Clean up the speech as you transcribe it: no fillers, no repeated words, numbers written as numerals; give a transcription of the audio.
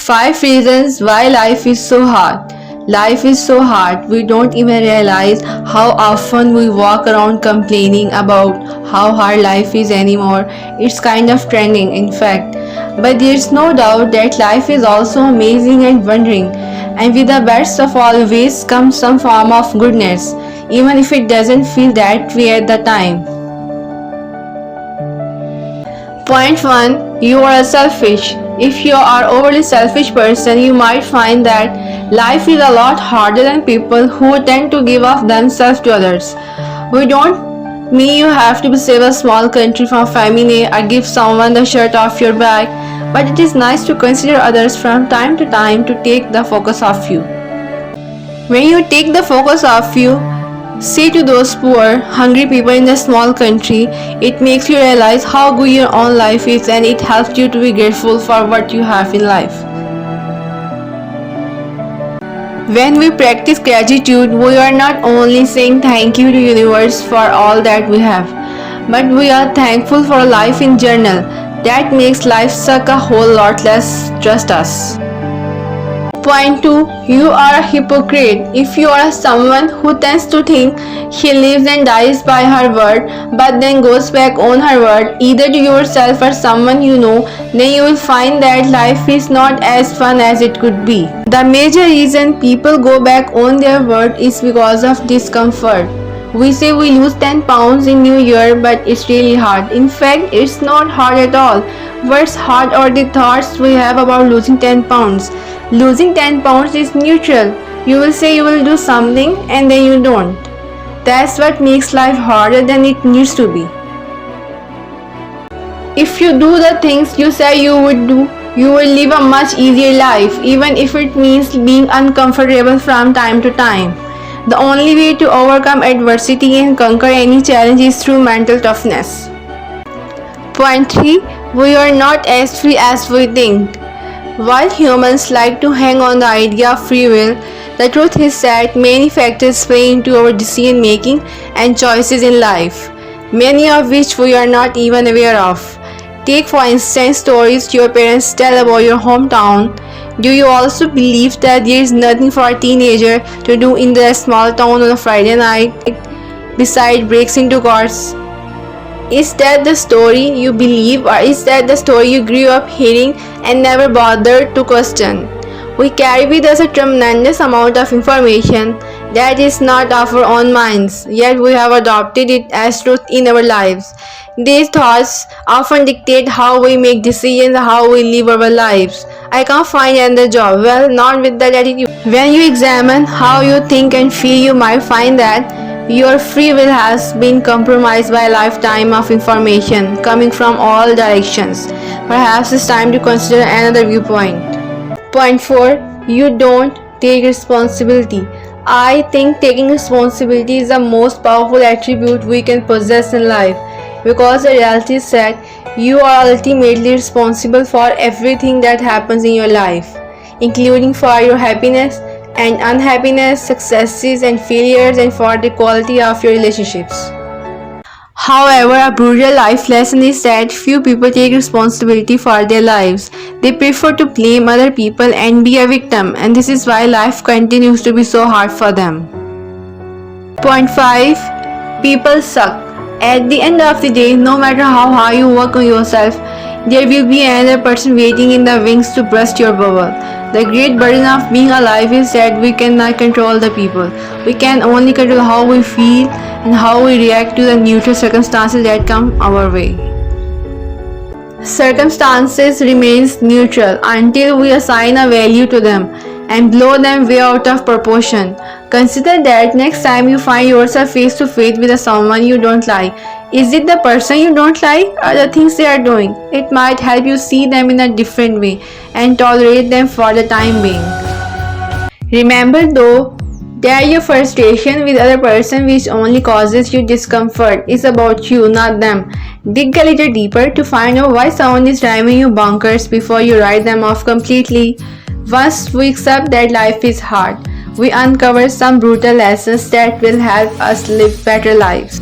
5 reasons why life is so hard. Life is so hard, we don't even realize how often we walk around complaining about how hard life is anymore. It's kind of trending, in fact. But there's no doubt that life is also amazing and wondering. And with the best of always comes some form of goodness, even if it doesn't feel that way at the time. Point 1. You are selfish. If you are overly selfish person, you might find that life is a lot harder than people who tend to give of themselves to others. We don't mean you have to save a small country from famine or give someone the shirt off your back, but it is nice to consider others from time to time to take the focus off you. When you take the focus off you, say to those poor, hungry people in the small country, it makes you realize how good your own life is and it helps you to be grateful for what you have in life. When we practice gratitude, we are not only saying thank you to universe for all that we have, but we are thankful for life in general. That makes life suck a whole lot less, trust us. Point 2. You are a hypocrite. If you are someone who tends to think she lives and dies by her word but then goes back on her word either to yourself or someone you know, then you will find that life is not as fun as it could be. The major reason people go back on their word is because of discomfort. We say we lose 10 pounds in New Year, but it's really hard. In fact, it's not hard at all. What's hard are the thoughts we have about losing 10 pounds. Losing 10 pounds is neutral. You will say you will do something and then you don't. That's what makes life harder than it needs to be. If you do the things you say you would do, you will live a much easier life, even if it means being uncomfortable from time to time. The only way to overcome adversity and conquer any challenge is through mental toughness. Point 3. We are not as free as we think. While humans like to hang on the idea of free will, the truth is that many factors play into our decision making and choices in life, many of which we are not even aware of. Take for instance stories your parents tell about your hometown. Do you also believe that there is nothing for a teenager to do in the small town on a Friday night besides breaks into cars? Is that the story you believe, or is that the story you grew up hearing and never bothered to question? We carry with us a tremendous amount of information that is not of our own minds, yet we have adopted it as truth in our lives. These thoughts often dictate how we make decisions, how we live our lives. I can't find another job. Well, not with that attitude. When you examine how you think and feel, you might find that your free will has been compromised by a lifetime of information coming from all directions. Perhaps it's time to consider another viewpoint. Point 4. You don't take responsibility. I think taking responsibility is the most powerful attribute we can possess in life, because the reality is that you are ultimately responsible for everything that happens in your life, including for your happiness and unhappiness, successes and failures, and for the quality of your relationships. However, a brutal life lesson is that few people take responsibility for their lives. They prefer to blame other people and be a victim, and this is why life continues to be so hard for them. Point 5. People suck. At the end of the day, no matter how hard you work on yourself, there will be another person waiting in the wings to burst your bubble. The great burden of being alive is that we cannot control the people. We can only control how we feel and how we react to the neutral circumstances that come our way. Circumstances remains neutral until we assign a value to them and blow them way out of proportion. Consider that next time you find yourself face to face with someone you don't like. Is it the person you don't like or the things they are doing? It might help you see them in a different way and tolerate them for the time being. Remember though, that your frustration with other person which only causes you discomfort is about you, not them. Dig a little deeper to find out why someone is driving you bonkers before you write them off completely. Once we accept that life is hard, we uncover some brutal lessons that will help us live better lives.